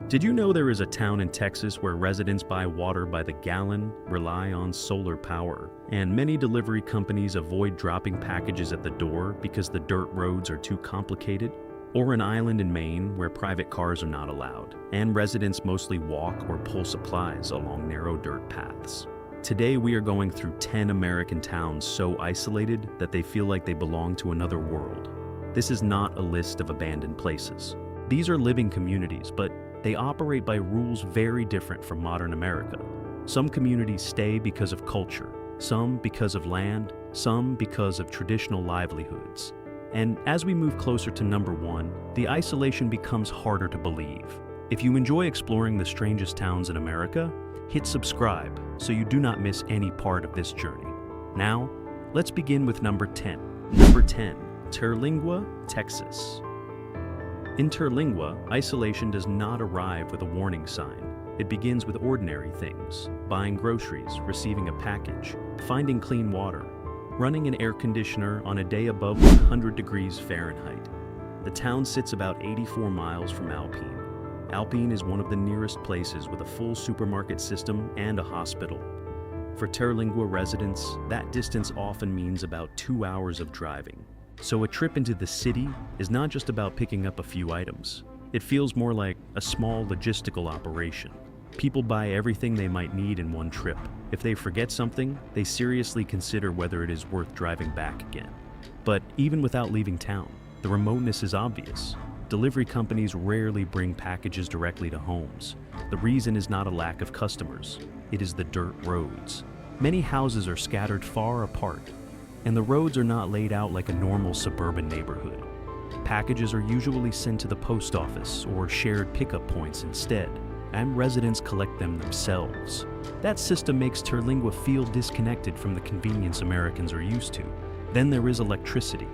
Did you know there is a town in Texas where residents buy water by the gallon, rely on solar power, and many delivery companies avoid dropping packages at the door because the dirt roads are too complicated? Or an island in Maine where private cars are not allowed, and residents mostly walk or pull supplies along narrow dirt paths? Today we are going through 10 American towns so isolated that they feel like they belong to another world. This is not a list of abandoned places. These are living communities, but they operate by rules very different from modern America. Some communities stay because of culture, some because of land, some because of traditional livelihoods. And as we move closer to number 1, the isolation becomes harder to believe. If you enjoy exploring the strangest towns in America, hit subscribe so you do not miss any part of this journey. Now, let's begin with number 10. Number 10, Terlingua, Texas. In Terlingua, isolation does not arrive with a warning sign. It begins with ordinary things: buying groceries, receiving a package, finding clean water, running an air conditioner on a day above 100 degrees Fahrenheit. The town sits about 84 miles from Alpine. Alpine is one of the nearest places with a full supermarket system and a hospital. For Terlingua residents, that distance often means about 2 hours of driving. So a trip into the city is not just about picking up a few items. It feels more like a small logistical operation. People buy everything they might need in one trip. If they forget something, they seriously consider whether it is worth driving back again. But even without leaving town, the remoteness is obvious. Delivery companies rarely bring packages directly to homes. The reason is not a lack of customers. It is the dirt roads. Many houses are scattered far apart, and the roads are not laid out like a normal suburban neighborhood. Packages are usually sent to the post office or shared pickup points instead, and residents collect them themselves. That system makes Terlingua feel disconnected from the convenience Americans are used to. Then there is electricity.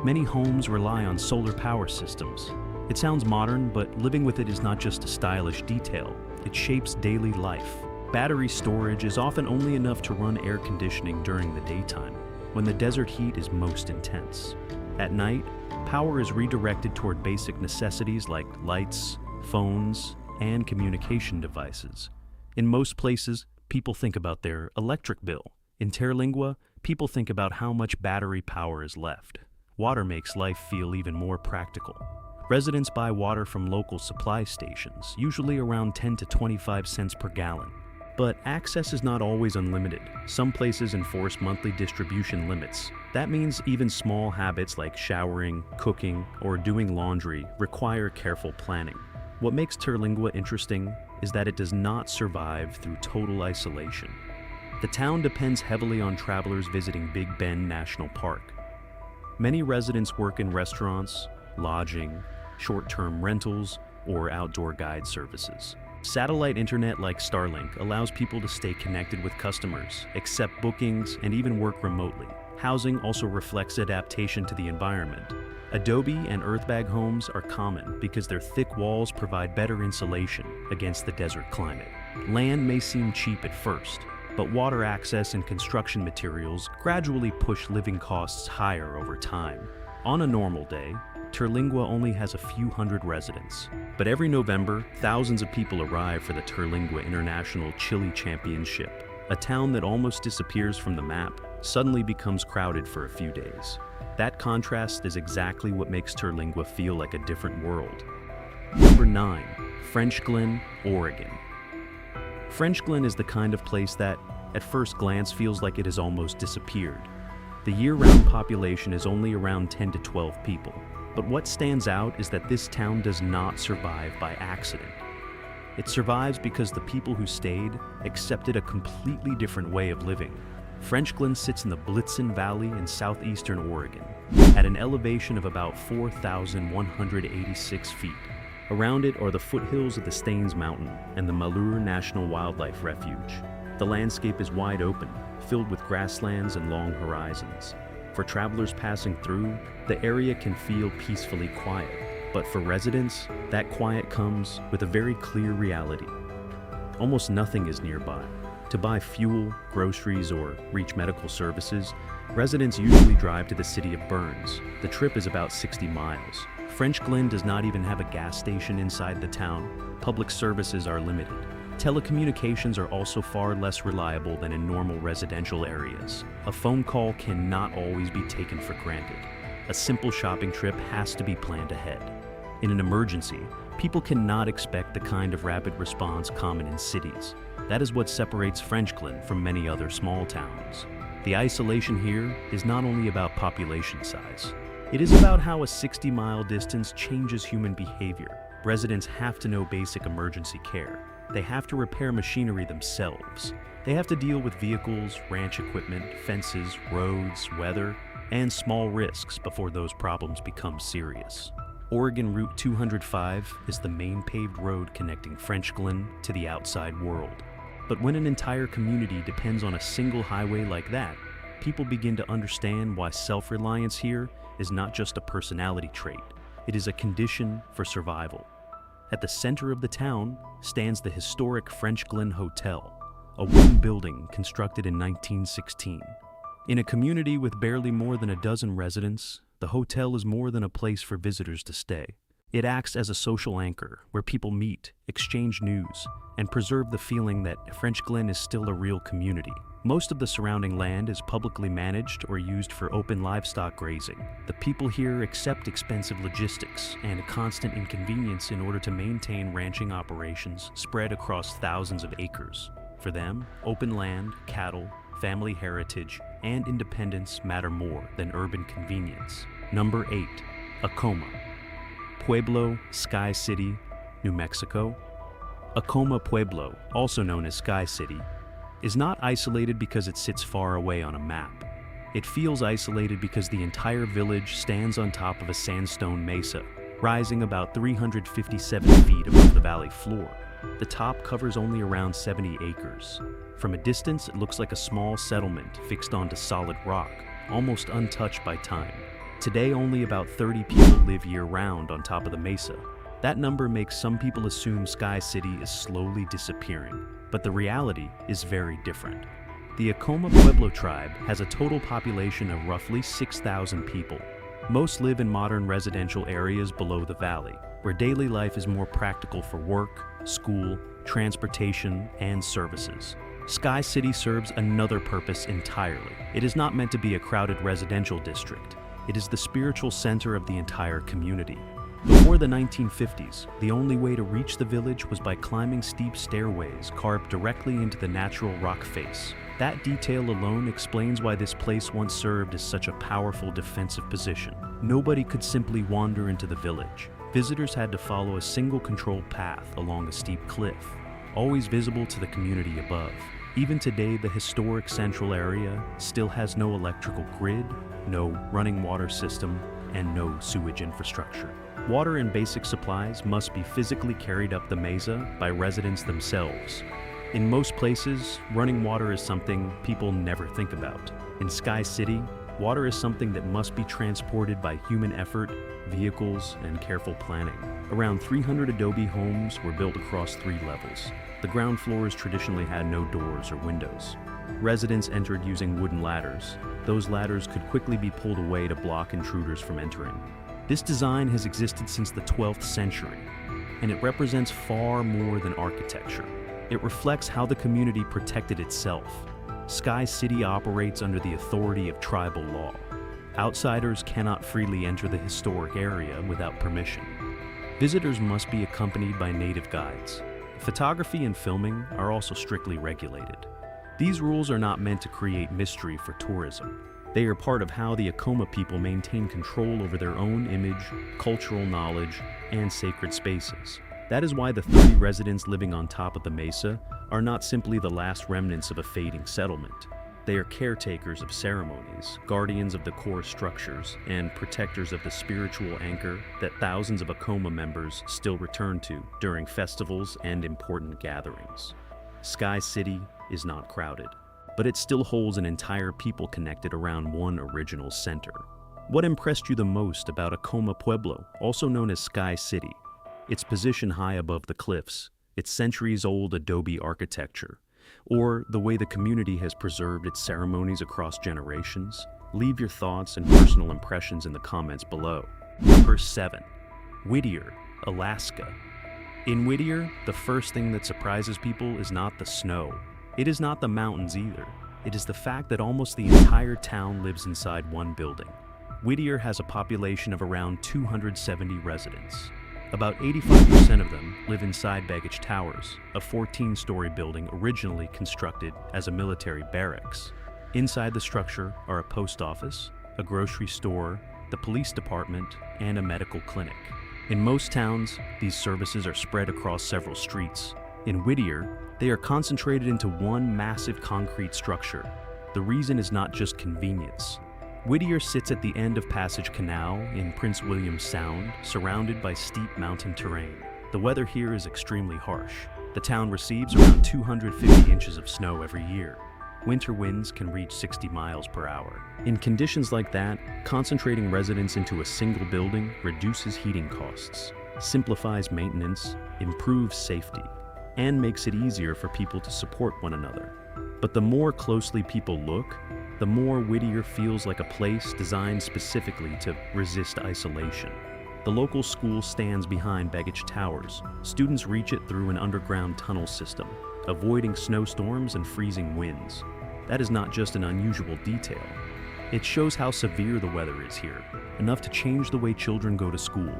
Many homes rely on solar power systems. It sounds modern, but living with it is not just a stylish detail. It shapes daily life. Battery storage is often only enough to run air conditioning during the daytime, when the desert heat is most intense. At night, power is redirected toward basic necessities like lights, phones, and communication devices. In most places, people think about their electric bill. In Terlingua, people think about how much battery power is left. Water makes life feel even more practical. Residents buy water from local supply stations, usually around 10 to 25 cents per gallon. But access is not always unlimited. Some places enforce monthly distribution limits. That means even small habits like showering, cooking, or doing laundry require careful planning. What makes Terlingua interesting is that it does not survive through total isolation. The town depends heavily on travelers visiting Big Bend National Park. Many residents work in restaurants, lodging, short-term rentals, or outdoor guide services. Satellite internet like Starlink allows people to stay connected with customers, accept bookings, and even work remotely. Housing also reflects adaptation to the environment. Adobe and earthbag homes are common because their thick walls provide better insulation against the desert climate. Land may seem cheap at first, but water access and construction materials gradually push living costs higher over time. On a normal day, Terlingua only has a few hundred residents, but every November, thousands of people arrive for the Terlingua International Chili Championship. A town that almost disappears from the map suddenly becomes crowded for a few days. That contrast is exactly what makes Terlingua feel like a different world. Number 9, Frenchglen, Oregon. Frenchglen is the kind of place that, at first glance, feels like it has almost disappeared. The year-round population is only around 10 to 12 people. But what stands out is that this town does not survive by accident. It survives because the people who stayed accepted a completely different way of living. Frenchglen sits in the Blitzen Valley in southeastern Oregon, at an elevation of about 4,186 feet. Around it are the foothills of the Staines Mountain and the Malheur National Wildlife Refuge. The landscape is wide open, filled with grasslands and long horizons. For travelers passing through, the area can feel peacefully quiet. But for residents, that quiet comes with a very clear reality. Almost nothing is nearby. To buy fuel, groceries, or reach medical services, residents usually drive to the city of Burns. The trip is about 60 miles. Frenchglen does not even have a gas station inside the town. Public services are limited. Telecommunications are also far less reliable than in normal residential areas. A phone call cannot always be taken for granted. A simple shopping trip has to be planned ahead. In an emergency, people cannot expect the kind of rapid response common in cities. That is what separates Frenchglen from many other small towns. The isolation here is not only about population size. It is about how a 60-mile distance changes human behavior. Residents have to know basic emergency care. They have to repair machinery themselves. They have to deal with vehicles, ranch equipment, fences, roads, weather, and small risks before those problems become serious. Oregon Route 205 is the main paved road connecting Frenchglen to the outside world. But when an entire community depends on a single highway like that, people begin to understand why self-reliance here is not just a personality trait. It is a condition for survival. At the center of the town stands the historic Frenchglen Hotel, a wooden building constructed in 1916. In a community with barely more than a dozen residents, the hotel is more than a place for visitors to stay. It acts as a social anchor where people meet, exchange news, and preserve the feeling that Frenchglen is still a real community. Most of the surrounding land is publicly managed or used for open livestock grazing. The people here accept expensive logistics and a constant inconvenience in order to maintain ranching operations spread across thousands of acres. For them, open land, cattle, family heritage, and independence matter more than urban convenience. Number 8. Acoma. Pueblo, Sky City, New Mexico. Acoma Pueblo, also known as Sky City, is not isolated because it sits far away on a map. It feels isolated because the entire village stands on top of a sandstone mesa, rising about 357 feet above the valley floor. The top covers only around 70 acres. From a distance, it looks like a small settlement fixed onto solid rock, almost untouched by time. Today, only about 30 people live year-round on top of the mesa. That number makes some people assume Sky City is slowly disappearing, but the reality is very different. The Acoma Pueblo tribe has a total population of roughly 6,000 people. Most live in modern residential areas below the valley, where daily life is more practical for work, school, transportation, and services. Sky City serves another purpose entirely. It is not meant to be a crowded residential district. It is the spiritual center of the entire community. Before the 1950s, the only way to reach the village was by climbing steep stairways carved directly into the natural rock face. That detail alone explains why this place once served as such a powerful defensive position. Nobody could simply wander into the village. Visitors had to follow a single controlled path along a steep cliff, always visible to the community above. Even today, the historic central area still has no electrical grid, no running water system, and no sewage infrastructure. Water and basic supplies must be physically carried up the mesa by residents themselves. In most places, running water is something people never think about. In Sky City, water is something that must be transported by human effort, vehicles, and careful planning. Around 300 adobe homes were built across 3 levels. The ground floors traditionally had no doors or windows. Residents entered using wooden ladders. Those ladders could quickly be pulled away to block intruders from entering. This design has existed since the 12th century, and it represents far more than architecture. It reflects how the community protected itself. Sky City operates under the authority of tribal law. Outsiders cannot freely enter the historic area without permission. Visitors must be accompanied by native guides. Photography and filming are also strictly regulated. These rules are not meant to create mystery for tourism. They are part of how the Acoma people maintain control over their own image, cultural knowledge, and sacred spaces. That is why the 30 residents living on top of the mesa are not simply the last remnants of a fading settlement. They are caretakers of ceremonies, guardians of the core structures, and protectors of the spiritual anchor that thousands of Acoma members still return to during festivals and important gatherings. Sky City is not crowded, but it still holds an entire people connected around one original center. What impressed you the most about Acoma Pueblo, also known as Sky City? Its position high above the cliffs, its centuries-old adobe architecture, or the way the community has preserved its ceremonies across generations? Leave your thoughts and personal impressions in the comments below. Number 7. Whittier, Alaska. In Whittier, the first thing that surprises people is not the snow. It is not the mountains either. It is the fact that almost the entire town lives inside one building. Whittier has a population of around 270 residents. About 85% of them live inside Baggage Towers, a 14-story building originally constructed as a military barracks. Inside the structure are a post office, a grocery store, the police department, and a medical clinic. In most towns, these services are spread across several streets. In Whittier, they are concentrated into one massive concrete structure. The reason is not just convenience. Whittier sits at the end of Passage Canal in Prince William Sound, surrounded by steep mountain terrain. The weather here is extremely harsh. The town receives around 250 inches of snow every year. Winter winds can reach 60 miles per hour. In conditions like that, concentrating residents into a single building reduces heating costs, simplifies maintenance, improves safety, and makes it easier for people to support one another. But the more closely people look, the more Whittier feels like a place designed specifically to resist isolation. The local school stands behind Baggage Towers. Students reach it through an underground tunnel system, avoiding snowstorms and freezing winds. That is not just an unusual detail. It shows how severe the weather is here, enough to change the way children go to school.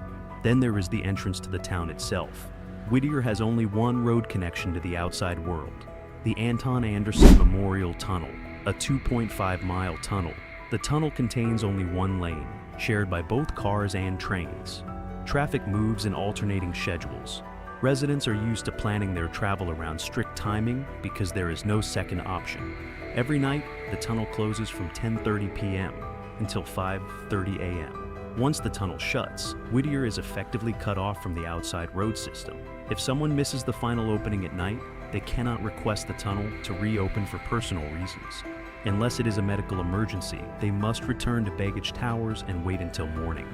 Then there is the entrance to the town itself. Whittier has only one road connection to the outside world, the Anton Anderson Memorial Tunnel, a 2.5-mile tunnel. The tunnel contains only one lane, shared by both cars and trains. Traffic moves in alternating schedules. Residents are used to planning their travel around strict timing because there is no second option. Every night, the tunnel closes from 10:30 p.m. until 5:30 a.m. Once the tunnel shuts, Whittier is effectively cut off from the outside road system. If someone misses the final opening at night, they cannot request the tunnel to reopen for personal reasons. Unless it is a medical emergency, they must return to Baggage Towers and wait until morning.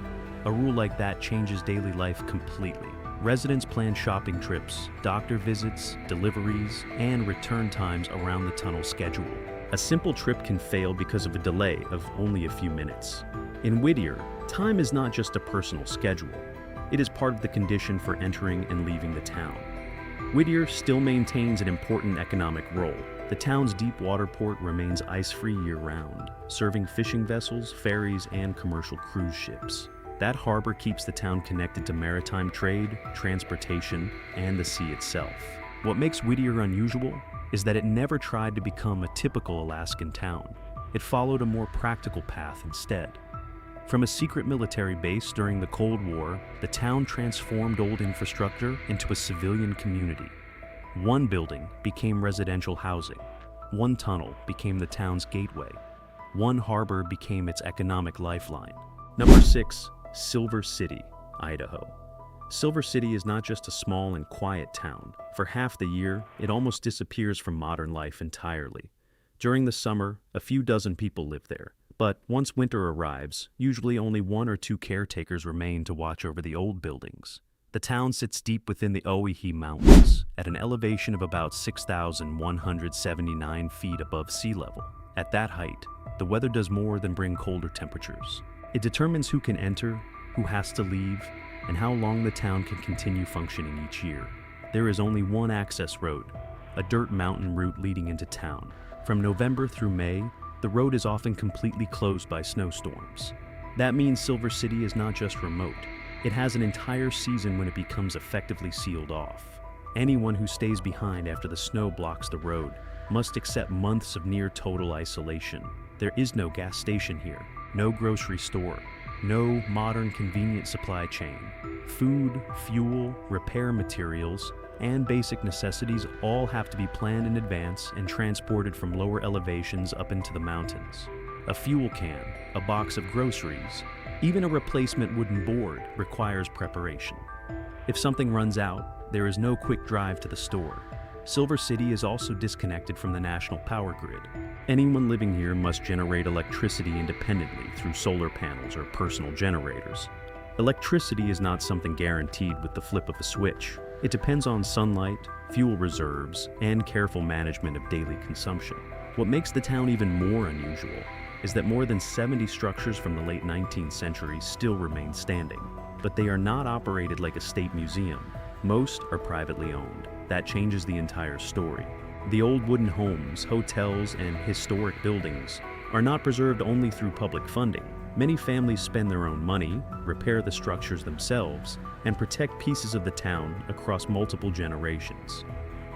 A rule like that changes daily life completely. Residents plan shopping trips, doctor visits, deliveries, and return times around the tunnel schedule. A simple trip can fail because of a delay of only a few minutes. In Whittier, time is not just a personal schedule. It is part of the condition for entering and leaving the town. Whittier still maintains an important economic role. The town's deep water port remains ice-free year-round, serving fishing vessels, ferries, and commercial cruise ships. That harbor keeps the town connected to maritime trade, transportation, and the sea itself. What makes Whittier unusual is that it never tried to become a typical Alaskan town. It followed a more practical path instead. From a secret military base during the Cold War, the town transformed old infrastructure into a civilian community. One building became residential housing. One tunnel became the town's gateway. One harbor became its economic lifeline. Number 6. Silver City, Idaho. Silver City is not just a small and quiet town. For half the year, it almost disappears from modern life entirely. During the summer, a few dozen people live there. But once winter arrives, usually only one or two caretakers remain to watch over the old buildings. The town sits deep within the Owyhee Mountains, at an elevation of about 6,179 feet above sea level. At that height, the weather does more than bring colder temperatures. It determines who can enter, who has to leave, and how long the town can continue functioning each year. There is only one access road, a dirt mountain route leading into town. From November through May, the road is often completely closed by snowstorms. That means Silver City is not just remote. It has an entire season when it becomes effectively sealed off. Anyone who stays behind after the snow blocks the road must accept months of near total isolation. There is no gas station here, no grocery store, no modern convenient supply chain. Food, fuel, repair materials, and basic necessities all have to be planned in advance and transported from lower elevations up into the mountains. A fuel can, a box of groceries, even a replacement wooden board requires preparation. If something runs out, there is no quick drive to the store. Silver City is also disconnected from the national power grid. Anyone living here must generate electricity independently through solar panels or personal generators. Electricity is not something guaranteed with the flip of a switch. It depends on sunlight, fuel reserves, and careful management of daily consumption. What makes the town even more unusual is that more than 70 structures from the late 19th century still remain standing. but they are not operated like a state museum. Most are privately owned. That changes the entire story. The old wooden homes, hotels, and historic buildings are not preserved only through public funding. Many families spend their own money, repair the structures themselves, and protect pieces of the town across multiple generations.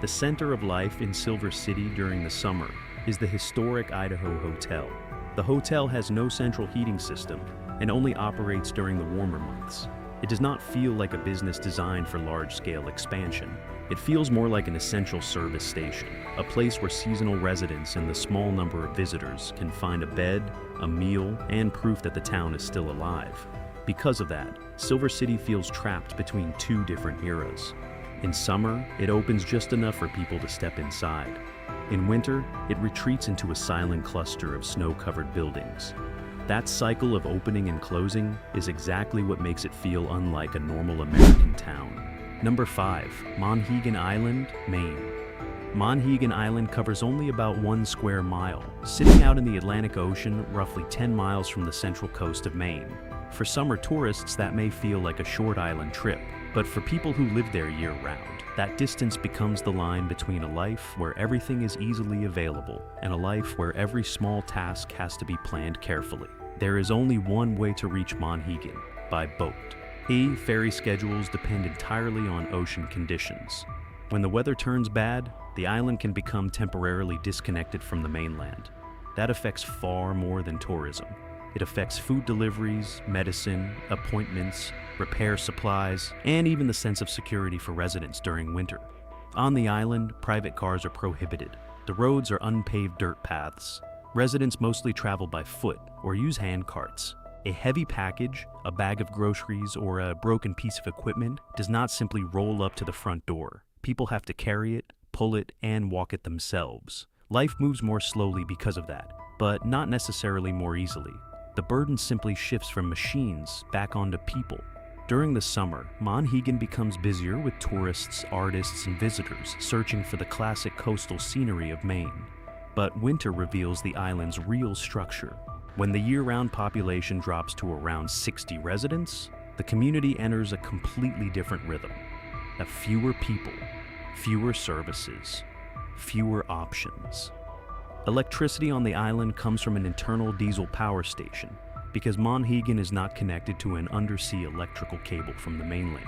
The center of life in Silver City during the summer is the historic Idaho Hotel. The hotel has no central heating system and only operates during the warmer months. It does not feel like a business designed for large-scale expansion. It feels more like an essential service station, a place where seasonal residents and the small number of visitors can find a bed, a meal, and proof that the town is still alive. Because of that, Silver City feels trapped between two different eras. In summer, it opens just enough for people to step inside. In winter, it retreats into a silent cluster of snow-covered buildings. That cycle of opening and closing is exactly what makes it feel unlike a normal American town. Number 5. Monhegan Island, Maine. Monhegan Island covers only about 1 square mile, sitting out in the Atlantic Ocean roughly 10 miles from the central coast of Maine. For summer tourists, that may feel like a short island trip, but for people who live there year-round, that distance becomes the line between a life where everything is easily available and a life where every small task has to be planned carefully. There is only one way to reach Monhegan: by boat. Ferry schedules depend entirely on ocean conditions. When the weather turns bad, the island can become temporarily disconnected from the mainland. That affects far more than tourism. It affects food deliveries, medicine, appointments, repair supplies, and even the sense of security for residents during winter. On the island, private cars are prohibited. The roads are unpaved dirt paths. Residents mostly travel by foot or use hand carts. A heavy package, a bag of groceries, or a broken piece of equipment does not simply roll up to the front door. People have to carry it, pull it, and walk it themselves. Life moves more slowly because of that, but not necessarily more easily. The burden simply shifts from machines back onto people. During the summer, Monhegan becomes busier with tourists, artists, and visitors searching for the classic coastal scenery of Maine. But winter reveals the island's real structure. When the year-round population drops to around 60 residents, the community enters a completely different rhythm. Fewer people, fewer services, fewer options. Electricity on the island comes from an internal diesel power station because Monhegan is not connected to an undersea electrical cable from the mainland.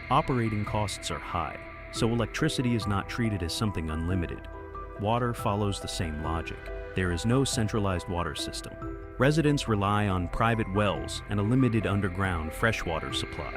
Operating costs are high, so electricity is not treated as something unlimited. Water follows the same logic. There is no centralized water system. Residents rely on private wells and a limited underground freshwater supply.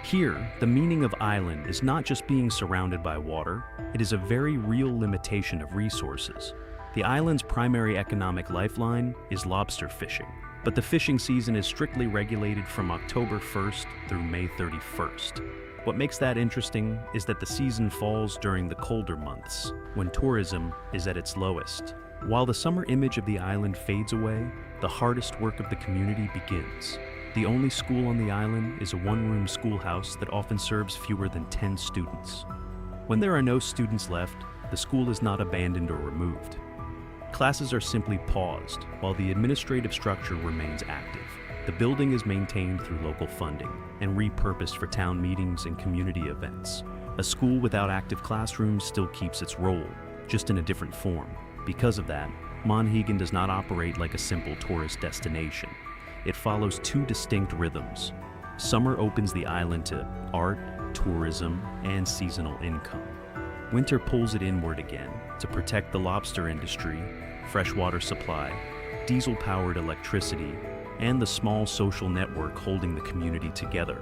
Here, the meaning of island is not just being surrounded by water, it is a very real limitation of resources. The island's primary economic lifeline is lobster fishing, but the fishing season is strictly regulated from October 1st through May 31st. What makes that interesting is that the season falls during the colder months, when tourism is at its lowest. While the summer image of the island fades away, the hardest work of the community begins. The only school on the island is a one-room schoolhouse that often serves fewer than 10 students. When there are no students left, the school is not abandoned or removed. Classes are simply paused, while the administrative structure remains active. The building is maintained through local funding and repurposed for town meetings and community events. A school without active classrooms still keeps its role, just in a different form. Because of that, Monhegan does not operate like a simple tourist destination. It follows two distinct rhythms. Summer opens the island to art, tourism, and seasonal income. Winter pulls it inward again to protect the lobster industry, freshwater supply, diesel-powered electricity, and the small social network holding the community together.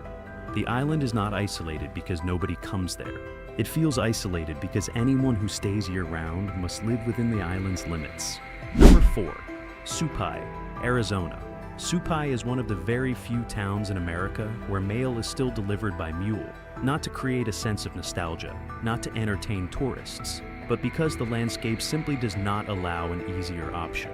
The island is not isolated because nobody comes there. It feels isolated because anyone who stays year-round must live within the island's limits. Number 4. Supai, Arizona. Supai is one of the very few towns in America where mail is still delivered by mule, not to create a sense of nostalgia, not to entertain tourists, but because the landscape simply does not allow an easier option.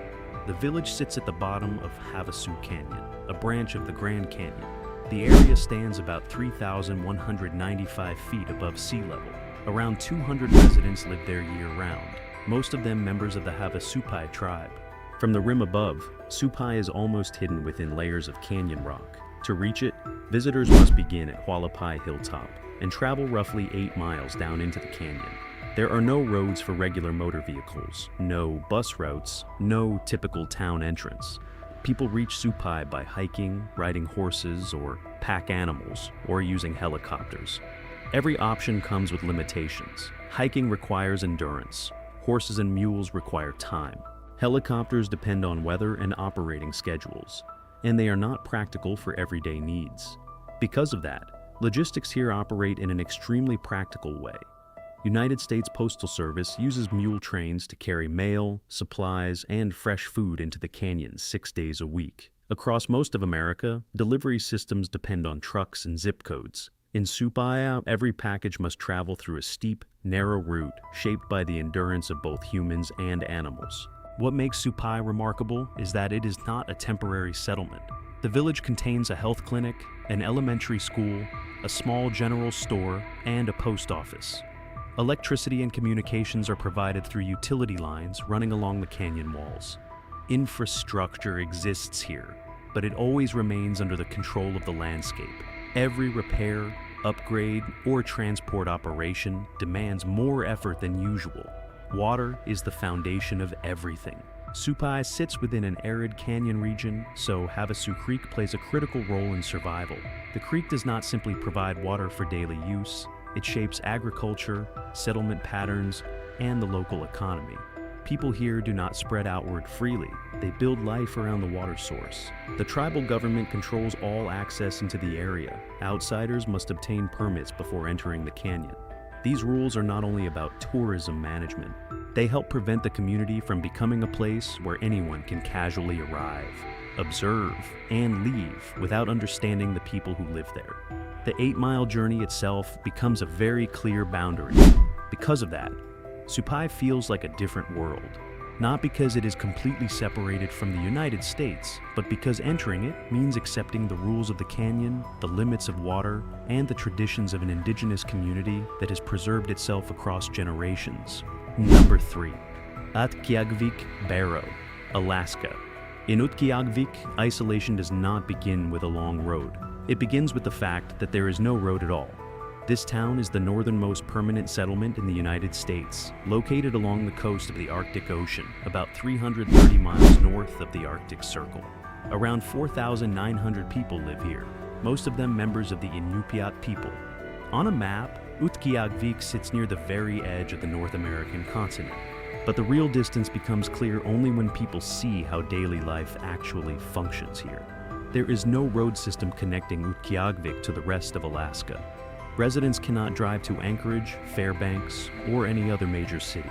The village sits at the bottom of Havasu Canyon, a branch of the Grand Canyon. The area stands about 3,195 feet above sea level. Around 200 residents live there year-round, most of them members of the Havasupai tribe. From the rim above, Supai is almost hidden within layers of canyon rock. To reach it, Visitors must begin at Hualapai Hilltop and travel roughly 8 miles down into the canyon. There are no roads for regular motor vehicles, no bus routes, no typical town entrance. People reach Supai by hiking, riding horses or pack animals, or using helicopters. Every option comes with limitations. Hiking requires endurance. Horses and mules require time. Helicopters depend on weather and operating schedules, and they are not practical for everyday needs. Because of that, logistics here operate in an extremely practical way. United States Postal Service uses mule trains to carry mail, supplies, and fresh food into the canyon 6 days a week. Across most of America, delivery systems depend on trucks and zip codes. In Supai, every package must travel through a steep, narrow route shaped by the endurance of both humans and animals. What makes Supai remarkable is that it is not a temporary settlement. The village contains a health clinic, an elementary school, a small general store, and a post office. Electricity and communications are provided through utility lines running along the canyon walls. Infrastructure exists here, but it always remains under the control of the landscape. Every repair, upgrade, or transport operation demands more effort than usual. Water is the foundation of everything. Supai sits within an arid canyon region, so Havasu Creek plays a critical role in survival. The creek does not simply provide water for daily use, it shapes agriculture, settlement patterns, and the local economy. People here do not spread outward freely. They build life around the water source. The tribal government controls all access into the area. Outsiders must obtain permits before entering the canyon. These rules are not only about tourism management. They help prevent the community from becoming a place where anyone can casually arrive, observe, and leave without understanding the people who live there. The 8-mile journey itself becomes a very clear boundary. Because of that, Supai feels like a different world. Not because it is completely separated from the United States, but because entering it means accepting the rules of the canyon, the limits of water, and the traditions of an indigenous community that has preserved itself across generations. Number 3. Utqiagvik Barrow, Alaska. In Utqiagvik, isolation does not begin with a long road. It begins with the fact that there is no road at all. This town is the northernmost permanent settlement in the United States, located along the coast of the Arctic Ocean, about 330 miles north of the Arctic Circle. Around 4,900 people live here, most of them members of the Inupiat people. On a map, Utqiagvik sits near the very edge of the North American continent, but the real distance becomes clear only when people see how daily life actually functions here. There is no road system connecting Utqiagvik to the rest of Alaska. Residents cannot drive to Anchorage, Fairbanks, or any other major city.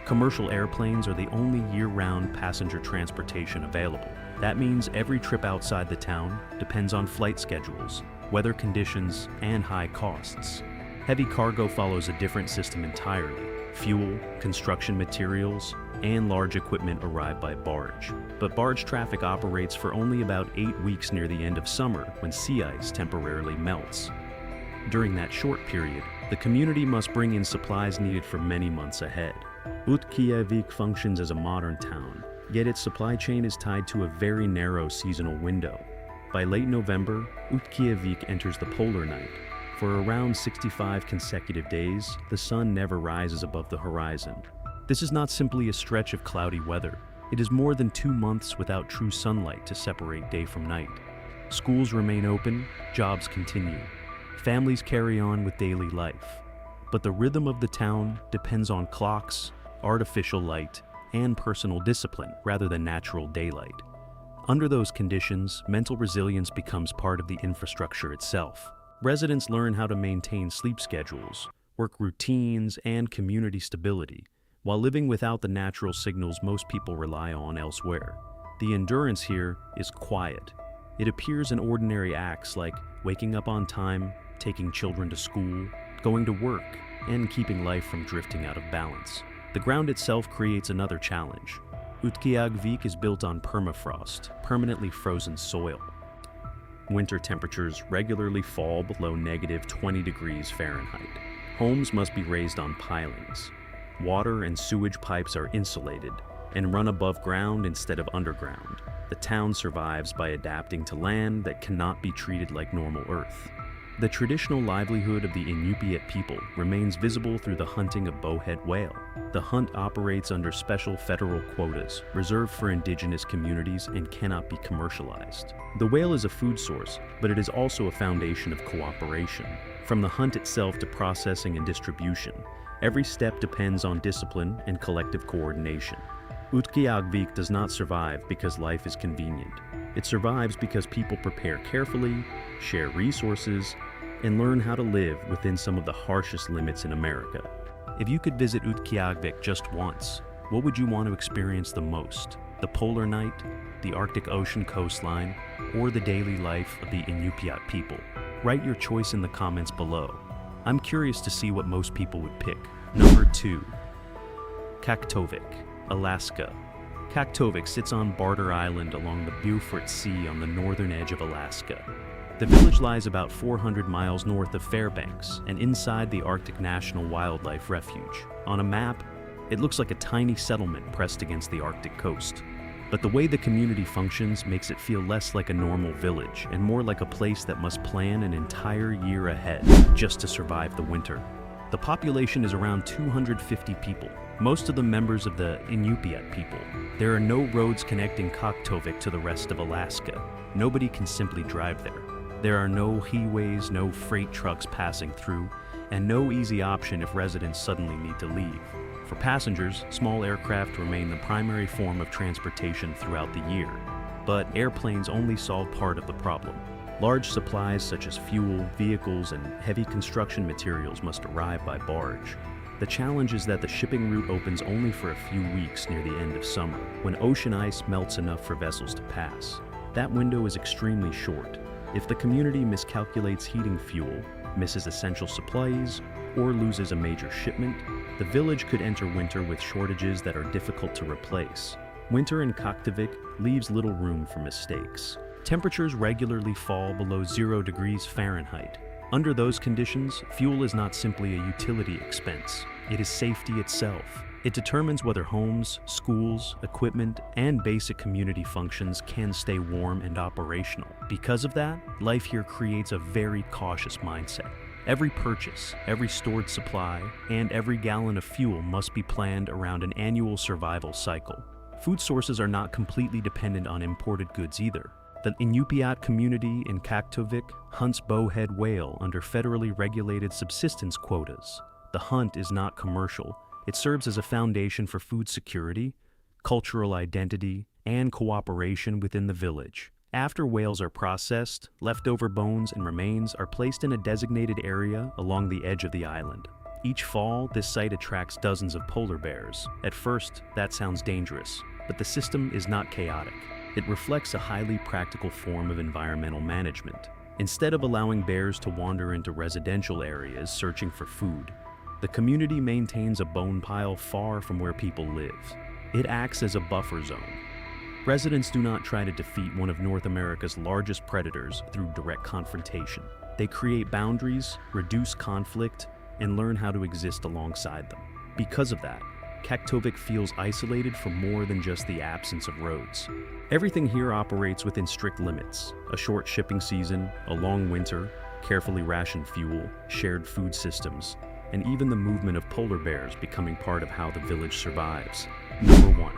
Commercial airplanes are the only year-round passenger transportation available. That means every trip outside the town depends on flight schedules, weather conditions, and high costs. Heavy cargo follows a different system entirely. Fuel, construction materials, and large equipment arrive by barge. But barge traffic operates for only about 8 weeks near the end of summer when sea ice temporarily melts. During that short period, the community must bring in supplies needed for many months ahead. Utqiagvik functions as a modern town, yet its supply chain is tied to a very narrow seasonal window. By late November, Utqiagvik enters the polar night. For around 65 consecutive days, the sun never rises above the horizon. This is not simply a stretch of cloudy weather. It is more than 2 months without true sunlight to separate day from night. Schools remain open, jobs continue. Families carry on with daily life. But the rhythm of the town depends on clocks, artificial light, and personal discipline rather than natural daylight. Under those conditions, mental resilience becomes part of the infrastructure itself. Residents learn how to maintain sleep schedules, work routines, and community stability, while living without the natural signals most people rely on elsewhere. The endurance here is quiet. It appears in ordinary acts like waking up on time, taking children to school, going to work, and keeping life from drifting out of balance. The ground itself creates another challenge. Utqiagvik is built on permafrost, permanently frozen soil. Winter temperatures regularly fall below -20 degrees Fahrenheit. Homes must be raised on pilings. Water and sewage pipes are insulated, and run above ground instead of underground. The town survives by adapting to land that cannot be treated like normal Earth. The traditional livelihood of the Inupiat people remains visible through the hunting of bowhead whale. The hunt operates under special federal quotas reserved for indigenous communities and cannot be commercialized. The whale is a food source, but it is also a foundation of cooperation. From the hunt itself to processing and distribution, every step depends on discipline and collective coordination. Utqiagvik does not survive because life is convenient. It survives because people prepare carefully, share resources, and learn how to live within some of the harshest limits in America. If you could visit Utqiagvik just once, what would you want to experience the most? The polar night, the Arctic Ocean coastline, or the daily life of the Inupiat people? Write your choice in the comments below. I'm curious to see what most people would pick. Number 2. Kaktovik, Alaska. Kaktovik sits on Barter Island along the Beaufort Sea on the northern edge of Alaska. The village lies about 400 miles north of Fairbanks and inside the Arctic National Wildlife Refuge. On a map, it looks like a tiny settlement pressed against the Arctic coast. But the way the community functions makes it feel less like a normal village and more like a place that must plan an entire year ahead just to survive the winter. The population is around 250 people, most of them members of the Inupiat people. There are no roads connecting Kaktovik to the rest of Alaska. Nobody can simply drive there. There are no highways, no freight trucks passing through, and no easy option if residents suddenly need to leave. For passengers, small aircraft remain the primary form of transportation throughout the year, but airplanes only solve part of the problem. Large supplies such as fuel, vehicles, and heavy construction materials must arrive by barge. The challenge is that the shipping route opens only for a few weeks near the end of summer, when ocean ice melts enough for vessels to pass. That window is extremely short. If the community miscalculates heating fuel, misses essential supplies, or loses a major shipment, the village could enter winter with shortages that are difficult to replace. Winter in Kaktovik leaves little room for mistakes. Temperatures regularly fall below 0 degrees Fahrenheit. Under those conditions, fuel is not simply a utility expense. It is safety itself. It determines whether homes, schools, equipment, and basic community functions can stay warm and operational. Because of that, life here creates a very cautious mindset. Every purchase, every stored supply, and every gallon of fuel must be planned around an annual survival cycle. Food sources are not completely dependent on imported goods either. The Inupiat community in Kaktovik hunts bowhead whale under federally regulated subsistence quotas. The hunt is not commercial. It serves as a foundation for food security, cultural identity, and cooperation within the village. After whales are processed, leftover bones and remains are placed in a designated area along the edge of the island. Each fall, this site attracts dozens of polar bears. At first, that sounds dangerous, but the system is not chaotic. It reflects a highly practical form of environmental management. Instead of allowing bears to wander into residential areas searching for food, the community maintains a bone pile far from where people live. It acts as a buffer zone. Residents do not try to defeat one of North America's largest predators through direct confrontation. They create boundaries, reduce conflict, and learn how to exist alongside them. Because of that, Kaktovik feels isolated from more than just the absence of roads. Everything here operates within strict limits: a short shipping season, a long winter, carefully rationed fuel, shared food systems, and even the movement of polar bears becoming part of how the village survives. Number 1.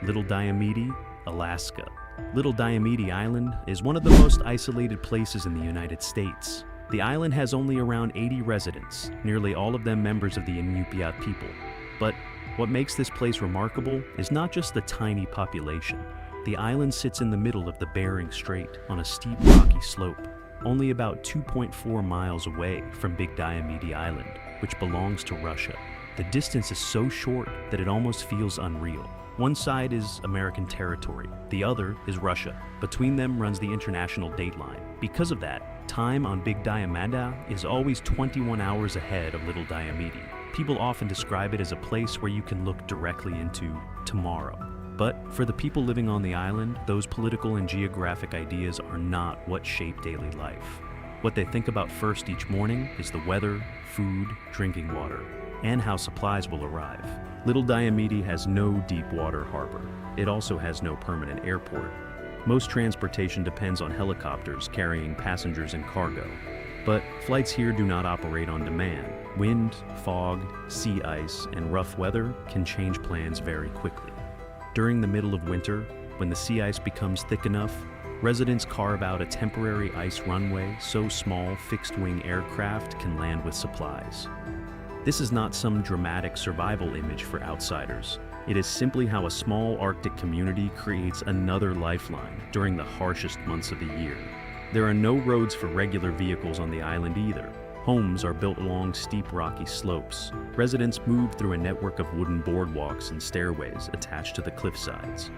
Little Diomede, Alaska. Little Diomede Island is one of the most isolated places in the United States. The island has only around 80 residents, nearly all of them members of the Inupiat people. But what makes this place remarkable is not just the tiny population. The island sits in the middle of the Bering Strait on a steep rocky slope, only about 2.4 miles away from Big Diomede Island, which belongs to Russia. The distance is so short that it almost feels unreal. One side is American territory, the other is Russia. Between them runs the international date line. Because of that, time on Big Diomede is always 21 hours ahead of Little Diomede. People often describe it as a place where you can look directly into tomorrow. But for the people living on the island, those political and geographic ideas are not what shape daily life. What they think about first each morning is the weather, food, drinking water. and how supplies will arrive. Little Diomede has no deep water harbor. It also has no permanent airport. Most transportation depends on helicopters carrying passengers and cargo. But flights here do not operate on demand. Wind, fog, sea ice, and rough weather can change plans very quickly. During the middle of winter, when the sea ice becomes thick enough, residents carve out a temporary ice runway so small fixed-wing aircraft can land with supplies. This is not some dramatic survival image for outsiders. It is simply how a small Arctic community creates another lifeline during the harshest months of the year. There are no roads for regular vehicles on the island either. Homes are built along steep rocky slopes. Residents move through a network of wooden boardwalks and stairways attached to the cliff sides.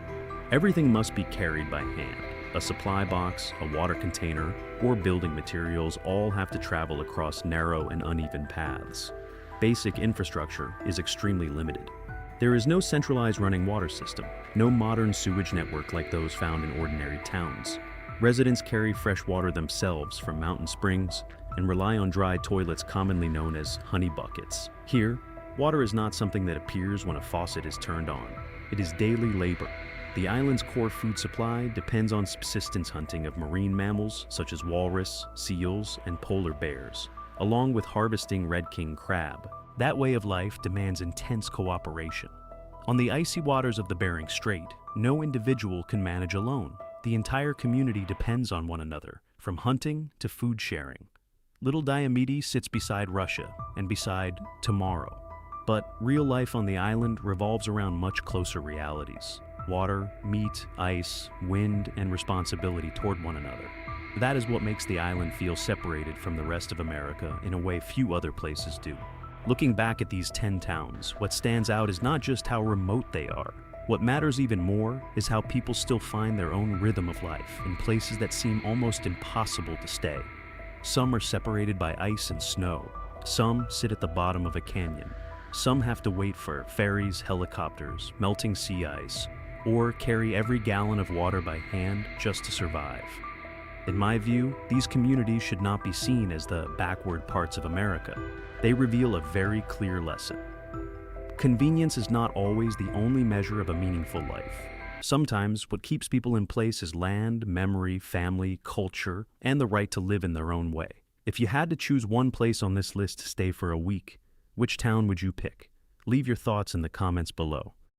Everything must be carried by hand. A supply box, a water container, or building materials all have to travel across narrow and uneven paths. Basic infrastructure is extremely limited. There is no centralized running water system, no modern sewage network like those found in ordinary towns. Residents carry fresh water themselves from mountain springs and rely on dry toilets commonly known as honey buckets. Here, water is not something that appears when a faucet is turned on. It is daily labor. The island's core food supply depends on subsistence hunting of marine mammals such as walrus, seals, and polar bears, along with harvesting red king crab. That way of life demands intense cooperation. On the icy waters of the Bering Strait, no individual can manage alone. The entire community depends on one another, from hunting to food sharing. Little Diomede sits beside Russia and beside tomorrow. But real life on the island revolves around much closer realities: water, meat, ice, wind, and responsibility toward one another. That is what makes the island feel separated from the rest of America in a way few other places do. Looking back at these 10 towns, what stands out is not just how remote they are. What matters even more is how people still find their own rhythm of life in places that seem almost impossible to stay. Some are separated by ice and snow. Some sit at the bottom of a canyon. Some have to wait for ferries, helicopters, melting sea ice, or carry every gallon of water by hand just to survive. In my view, these communities should not be seen as the backward parts of America. They reveal a very clear lesson. Convenience is not always the only measure of a meaningful life. Sometimes what keeps people in place is land, memory, family, culture, and the right to live in their own way. If you had to choose one place on this list to stay for a week, which town would you pick? Leave your thoughts in the comments below.